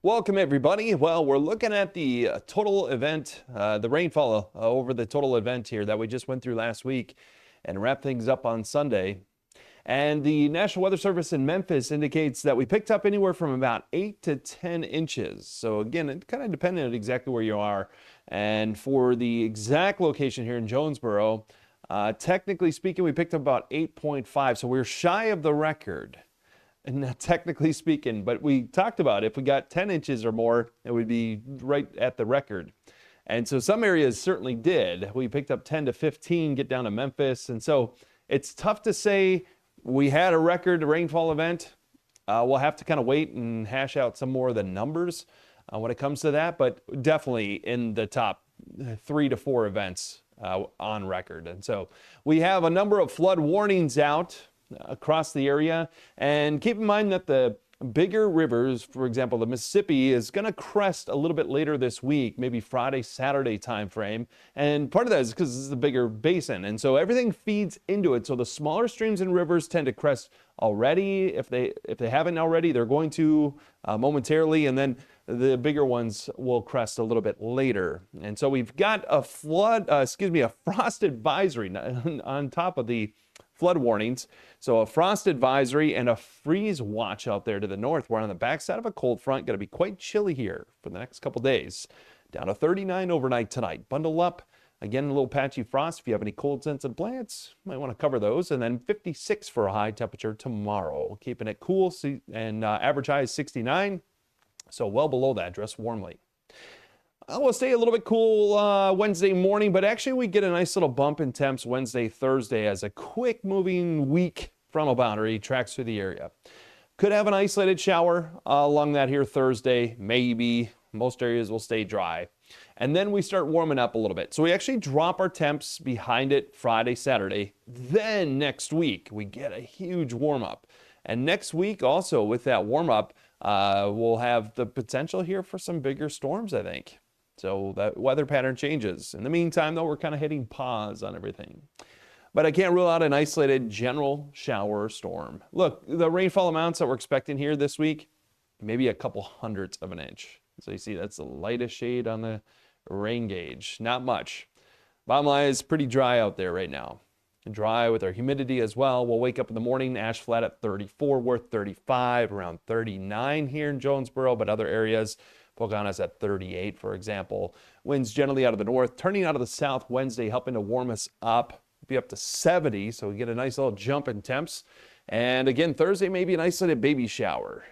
Welcome, everybody. Well, we're looking at the total event, the rainfall over the total event here that we just went through last week and wrap things up on Sunday. And the National Weather Service in Memphis indicates that we picked up anywhere from about 8 to 10 inches. So again, it kind of depended on exactly where you are. And for the exact location here in Jonesboro, technically speaking, we picked up about 8.5. So we're shy of the record. And not technically speaking, but we talked about if we got 10 inches or more, it would be right at the record. And so some areas certainly did. We picked up 10 to 15, get down to Memphis. And so it's tough to say we had a record rainfall event. We'll have to kind of wait and hash out some more of the numbers when it comes to that, but definitely in the top 3 to 4 events on record. And so we have a number of flood warnings out across the area, and keep in mind that the bigger rivers, for example, the Mississippi, is going to crest a little bit later this week, maybe Friday, Saturday timeframe. And part of that is because this is the bigger basin, and so everything feeds into it. So the smaller streams and rivers tend to crest already. If they haven't already, they're going to momentarily, and then the bigger ones will crest a little bit later. And so we've got a frost advisory on top of the flood warnings. So a frost advisory and a freeze watch out there to the north. We're on the backside of a cold front. Going to be quite chilly here for the next couple days. Down to 39 overnight tonight. Bundle up. Again, a little patchy frost. If you have any cold sensitive plants, you might want to cover those. And then 56 for a high temperature tomorrow. Keeping it cool, and average high is 69. So well below that. Dress warmly. We'll stay a little bit cool Wednesday morning, but actually we get a nice little bump in temps Wednesday, Thursday as a quick moving weak frontal boundary tracks through the area. Could have an isolated shower along that here Thursday, maybe. Most areas will stay dry. And then we start warming up a little bit. So we actually drop our temps behind it Friday, Saturday. Then next week we get a huge warm up. And next week also with that warm up, we'll have the potential here for some bigger storms, I think. So that weather pattern changes. In the meantime, though, we're kind of hitting pause on everything. But I can't rule out an isolated general shower or storm. Look, the rainfall amounts that we're expecting here this week, maybe a couple hundredths of an inch. So you see that's the lightest shade on the rain gauge. Not much. Bottom line is pretty dry out there right now. Dry with our humidity as well. We'll wake up in the morning, ash flat at 34, Worth 35, around 39 here in Jonesboro, but other areas, Pocahontas at 38, for example. Winds generally out of the north, turning out of the south Wednesday, helping to warm us up, be up to 70, so we get a nice little jump in temps. And again, Thursday, maybe an isolated baby shower.